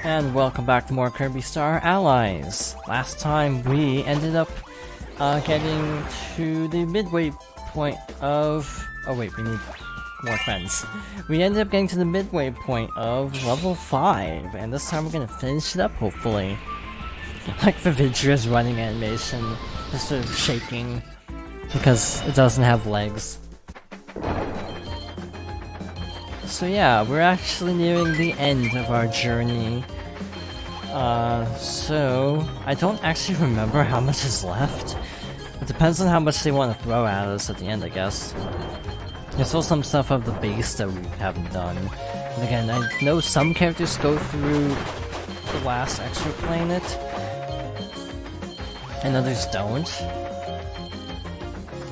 And welcome back to more Kirby Star Allies. Last time we ended up getting to the midway point of... Oh wait, we need more friends. We ended up getting to the midway point of level 5, and this time we're gonna finish it up, hopefully. Like the Vidria's running animation, just sort of shaking, because it doesn't have legs. So yeah, we're actually nearing the end of our journey. So I don't actually remember how much is left. It depends on how much they want to throw at us at the end, I guess. There's still some stuff of the base that we haven't done. And again, I know some characters go through the last extra planet, and others don't.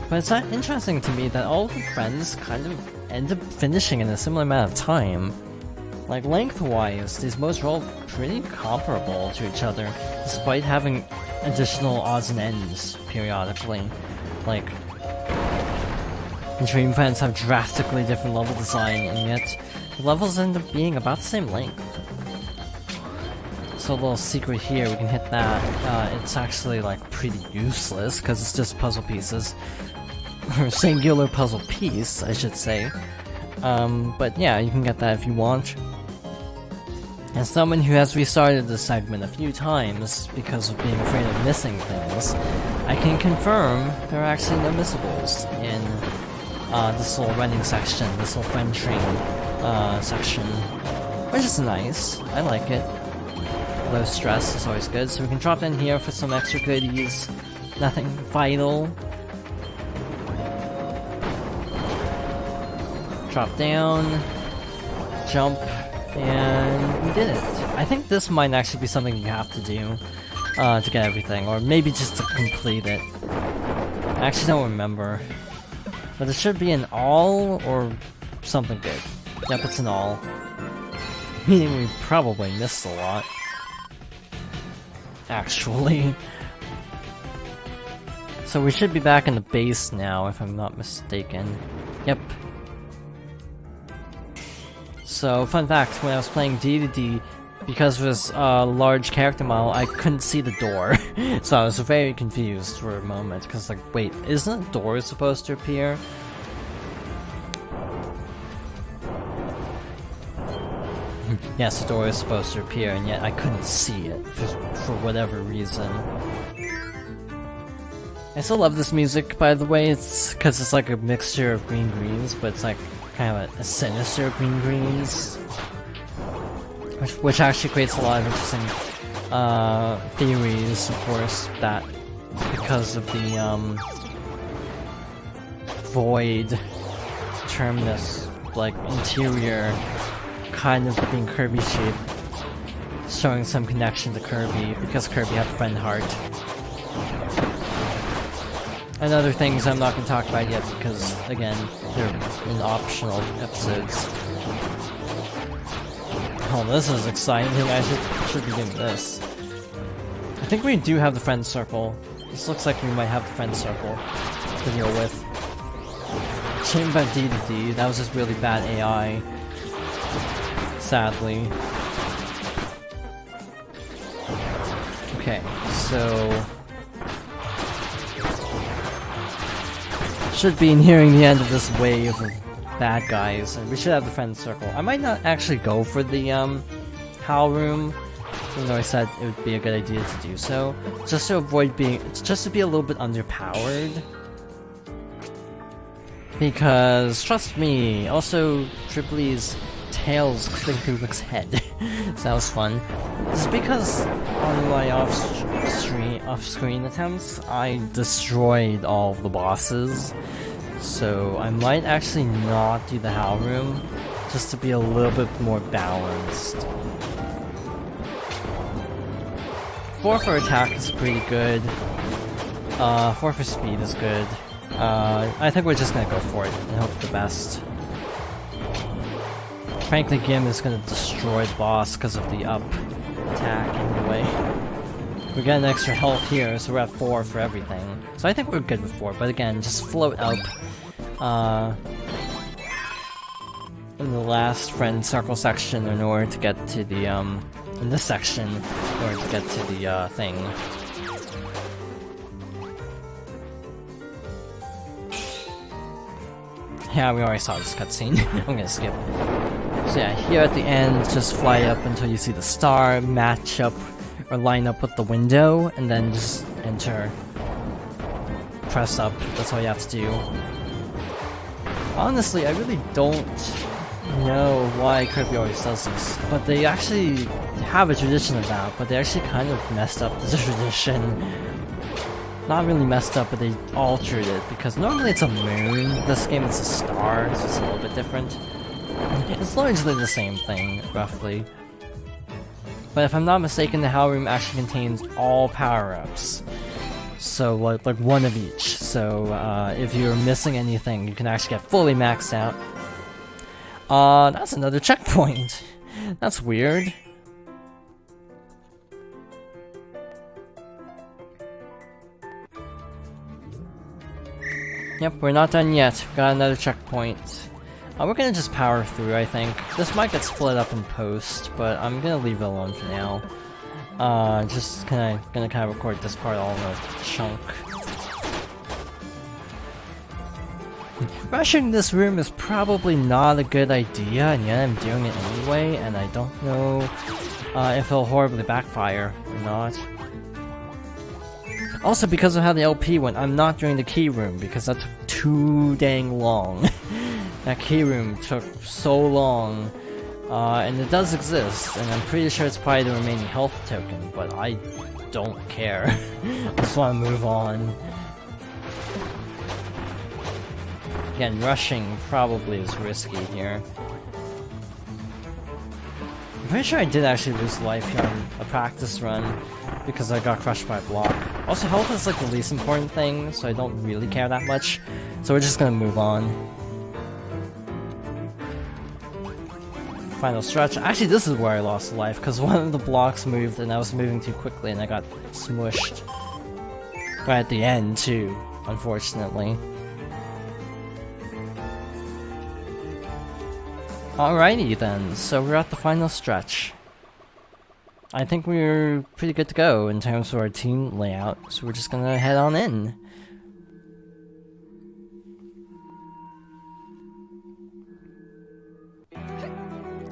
But it's not interesting to me that all of the friends kind of end up finishing in a similar amount of time. Like, lengthwise, these modes are all pretty comparable to each other, despite having additional odds and ends periodically. Like, Dream Friends have drastically different level design, and yet the levels end up being about the same length. So a little secret here, we can hit that. It's actually, like, pretty useless, because it's just puzzle pieces. Or singular puzzle piece, I should say. But yeah, you can get that if you want. As someone who has restarted this segment a few times because of being afraid of missing things, I can confirm there are actually no missables in this little running section, this little friend train section, which is nice. I like it. Low stress is always good, so we can drop in here for some extra goodies. Nothing vital. Drop down, jump, and we did it. I think this might actually be something you have to do to get everything, or maybe just to complete it. I actually don't remember. But it should be an all or something good. Yep, it's an all. Meaning we probably missed a lot. Actually. So we should be back in the base now, if I'm not mistaken. Yep. So, fun fact, when I was playing D2D, because it was a large character model, I couldn't see the door. So I was very confused for a moment, because like, wait, isn't a door supposed to appear? Yes, the door is supposed to appear, and yet I couldn't see it, for whatever reason. I still love this music, by the way, it's because it's like a mixture of green greens, but it's like kind of a sinister green greens, which actually creates a lot of interesting theories, of course, that because of the void terminus, like interior, kind of being Kirby shaped, showing some connection to Kirby because Kirby had friend heart. And other things I'm not going to talk about yet because, again, they're in optional episodes. Oh, this is exciting. I should be doing this. I think we do have the friend circle. This looks like we might have the friend circle to deal with. Shame about D2D. That was just really bad AI. Sadly. Okay, so... should be nearing the end of this wave of bad guys, and we should have the friend circle. I might not actually go for the Howl Room, even though I said it would be a good idea to do so, just to avoid being, just to be a little bit underpowered. Because, trust me, also Tripley's tails cutting through Rick's head. So that was fun. Just because on my off-screen attempts, I destroyed all of the bosses. So I might actually not do the Howl Room, just to be a little bit more balanced. 4 for attack is pretty good. 4 for speed is good. I think we're just gonna go for it and hope for the best. Frankly, Gim is gonna destroy the boss because of the up attack anyway. We got an extra health here, so we're at 4 for everything. So I think we're good with 4, but again, just float up in the last friend circle section in order to get to the in this section in order to get to the thing. Yeah, we already saw this cutscene. I'm gonna skip. So yeah, here at the end, just fly up until you see the star, match up or line up with the window, and then just enter. Press up, that's all you have to do. Honestly, I really don't know why Kirby always does this, but they actually have a tradition of that, but they actually kind of messed up the tradition. Not really messed up, but they altered it, because normally it's a moon, this game it's a star, so it's a little bit different. It's largely the same thing, roughly. But if I'm not mistaken, the Hell Room actually contains all power-ups. So, like one of each. So, if you're missing anything, you can actually get fully maxed out. That's another checkpoint! That's weird. Yep, we're not done yet. We got another checkpoint. We're gonna just power through, I think. This might get split up in post, but I'm gonna leave it alone for now. Just gonna kind of record this part all in a chunk. Rushing this room is probably not a good idea, and yet I'm doing it anyway, and I don't know if it'll horribly backfire or not. Also, because of how the LP went, I'm not doing the key room, because that took too dang long. That key room took so long, and it does exist, and I'm pretty sure it's probably the remaining health token, but I don't care. I just want to move on. Again, rushing probably is risky here. I'm pretty sure I did actually lose life here on a practice run, because I got crushed by a block. Also, health is like the least important thing, so I don't really care that much. So we're just gonna move on. Final stretch. Actually, this is where I lost life, because one of the blocks moved and I was moving too quickly and I got smushed. Right at the end, too, unfortunately. Alrighty then, so we're at the final stretch. I think we're pretty good to go in terms of our team layout, so we're just gonna head on in.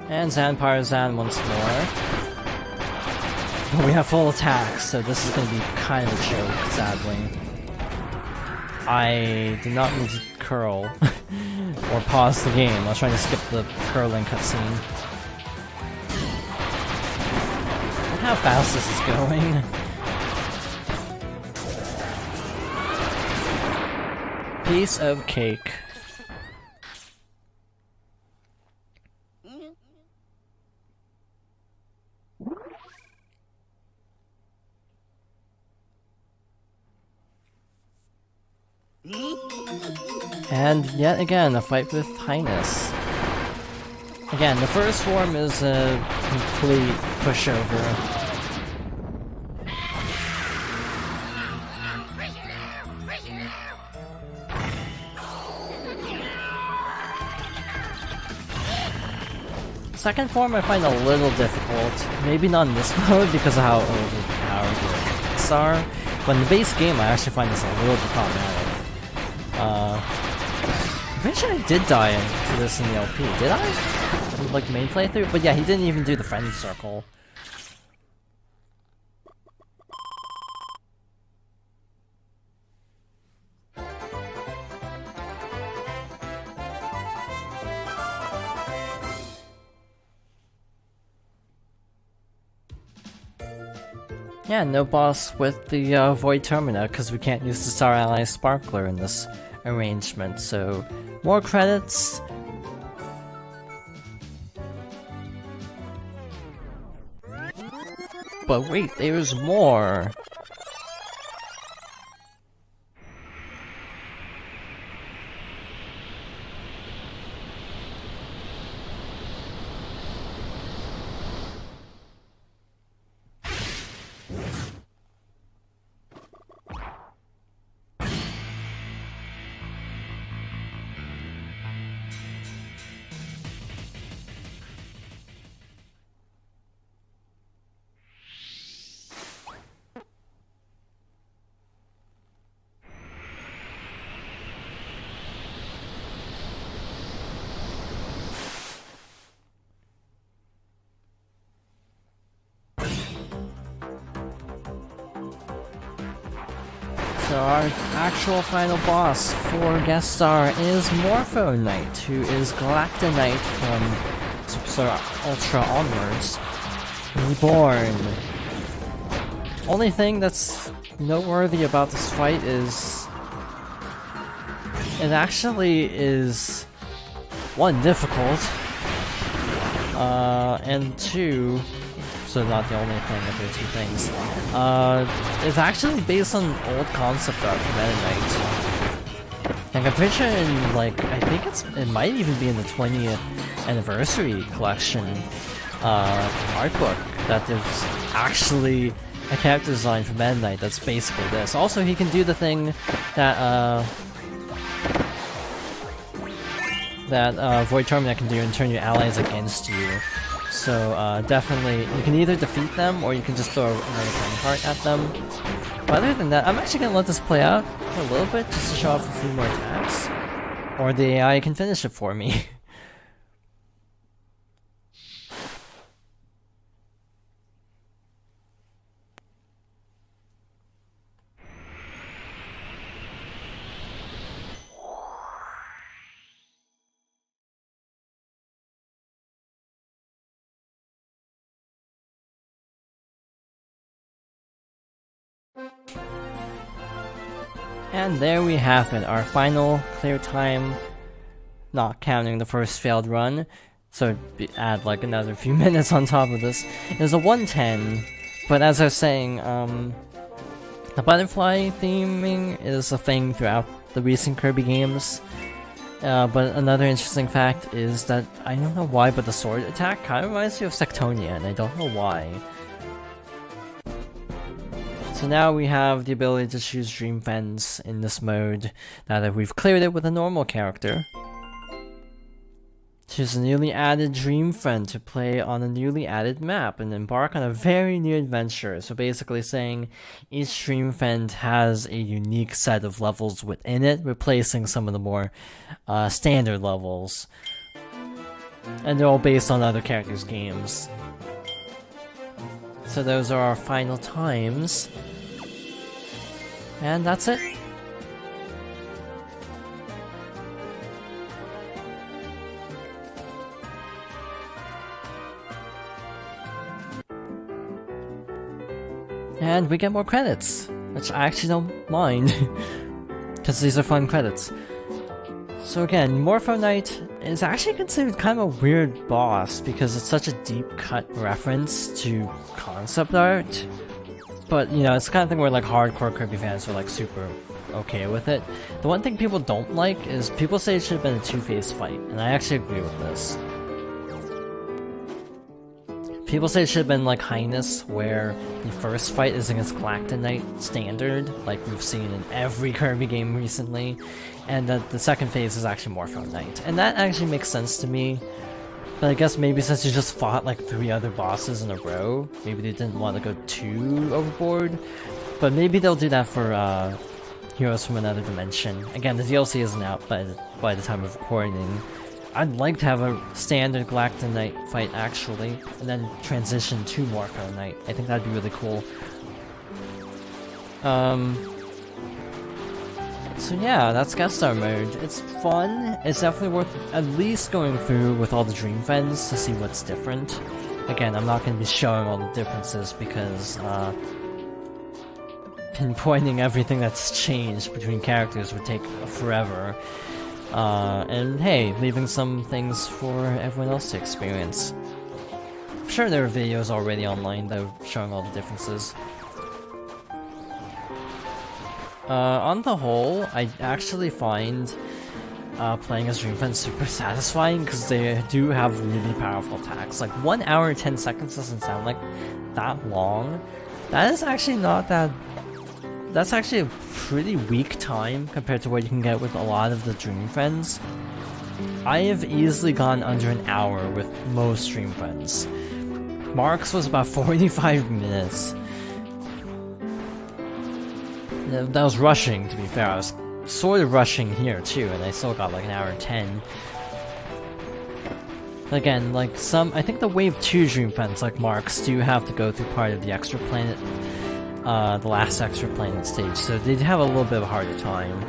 And Zanpire Zan once more. But we have full attacks, so this is gonna be kind of a joke, sadly. I did not mean to curl. Or pause the game. I was trying to skip the curling cutscene. Look how fast this is going. Piece of cake. And yet again, a fight with Hyness. Again, the first form is a complete pushover. Second form I find a little difficult. Maybe not in this mode because of how overpowered the attacks are. But in the base game I actually find this a little bit problematic. I'm pretty sure I did die to this in the LP. Did I? Like main playthrough? But yeah, he didn't even do the friend circle. Yeah, no boss with the Void Termina, because we can't use the Star Ally Sparkler in this arrangement, so more credits. But wait, there's more! So our actual final boss for guest star is Morpho Knight, who is Galacta Knight from Super Ultra onwards. Reborn. Only thing that's noteworthy about this fight is it actually is, one, difficult, and two, so not the only thing, but there are two things, it's actually based on old concept art from Meta Knight. Like, I'm pretty sure in, like, I think it might even be in the 20th anniversary collection, art book, that there's actually a character design for Meta Knight that's basically this. Also, he can do the thing that, Void Torment can do and turn your allies against you. So, definitely, you can either defeat them or you can just throw another flame cart at them. But other than that, I'm actually gonna let this play out for a little bit just to show off a few more attacks. Or the AI can finish it for me. And there we have it, our final clear time, not counting the first failed run, so add like another few minutes on top of this. It was a 110, but as I was saying, the butterfly theming is a thing throughout the recent Kirby games. But another interesting fact is that, I don't know why, but the sword attack kind of reminds me of Sectonia, and I don't know why. So now we have the ability to choose Dream Fence in this mode, now that we've cleared it with a normal character. Choose a newly added Dream Friend to play on a newly added map and embark on a very new adventure. So basically saying each Dream Friend has a unique set of levels within it, replacing some of the more standard levels. And they're all based on other characters' games. So those are our final times. And that's it. And we get more credits, which I actually don't mind, because these are fun credits. So again, Morpho Knight is actually considered kind of a weird boss, because it's such a deep-cut reference to concept art. But, you know, it's the kind of thing where, like, hardcore Kirby fans are, like, super okay with it. The one thing people don't like is people say it should have been a two-phase fight, and I actually agree with this. People say it should have been like Hyness, where the first fight is against Galacta Knight standard, like we've seen in every Kirby game recently, and that the second phase is actually Morpho Knight. And that actually makes sense to me. But I guess maybe since you just fought like 3 other bosses in a row, maybe they didn't want to go too overboard. But maybe they'll do that for Heroes from Another Dimension. Again, the DLC isn't out by the time of recording. I'd like to have a standard Galacta Knight fight actually, and then transition to Morpho Knight. I think that'd be really cool. So yeah, that's guest star mode. It's fun. It's definitely worth at least going through with all the Dream Friends to see what's different. Again, I'm not going to be showing all the differences because pinpointing everything that's changed between characters would take forever. And hey, leaving some things for everyone else to experience. I'm sure there are videos already online that are showing all the differences. On the whole, I actually find playing as Dream Friends super satisfying because they do have really powerful attacks. Like 1 hour and 10 seconds doesn't sound like that long. That is actually not that... That's actually a pretty weak time compared to what you can get with a lot of the Dream Friends. I have easily gone under an hour with most Dream Friends. Mark's was about 45 minutes. That was rushing, to be fair. I was sort of rushing here too, and I still got like an hour and 10. Again, like I think the Wave 2 Dream Friends, like Mark's, do have to go through part of the extra planet the last extra planet stage, so they'd have a little bit of a harder time.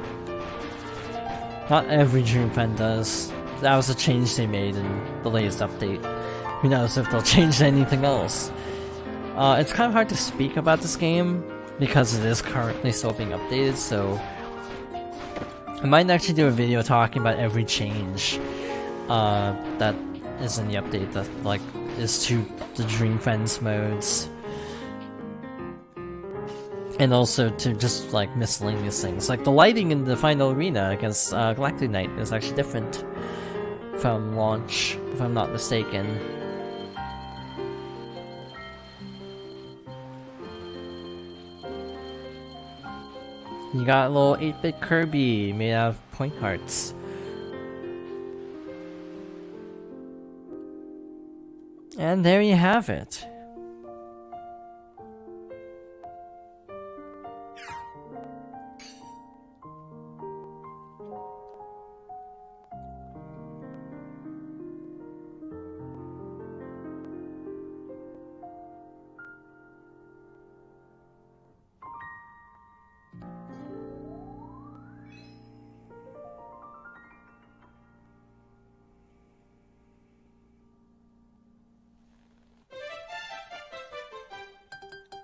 Not every Dream Friend does. That was a change they made in the latest update. Who knows if they'll change anything else. It's kind of hard to speak about this game because it is currently still being updated, so I might actually do a video talking about every change that is in the update that like is to the Dream Friends modes. And also to just like miscellaneous things. Like the lighting in the final arena against Galactic Knight is actually different from launch, if I'm not mistaken. You got a little 8-bit Kirby made out of point hearts. And there you have it.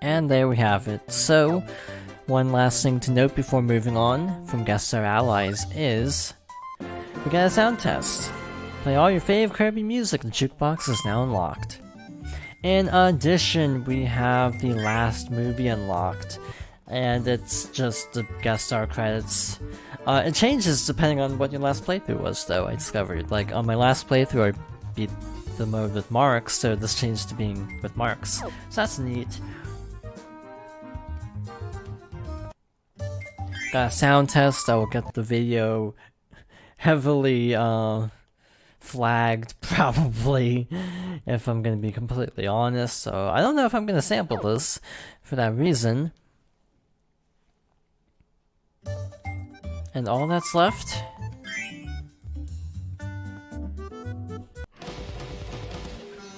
And there we have it. So, one last thing to note before moving on from Guest Star Allies is we got a sound test. Play all your fave Kirby music, the jukebox is now unlocked. In addition, we have the last movie unlocked, and it's just the guest star credits. It changes depending on what your last playthrough was, though, I discovered. Like, on my last playthrough, I beat the mode with Marks, so this changed to being with Marks. So that's neat. Got a sound test. I will get the video heavily flagged, probably, if I'm gonna be completely honest. So I don't know if I'm gonna sample this for that reason. And all that's left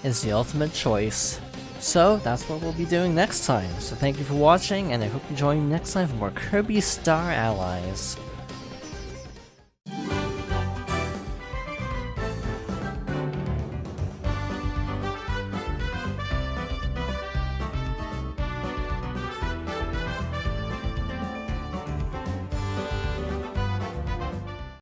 is the ultimate choice. So that's what we'll be doing next time. So thank you for watching, and I hope you join me next time for more Kirby Star Allies.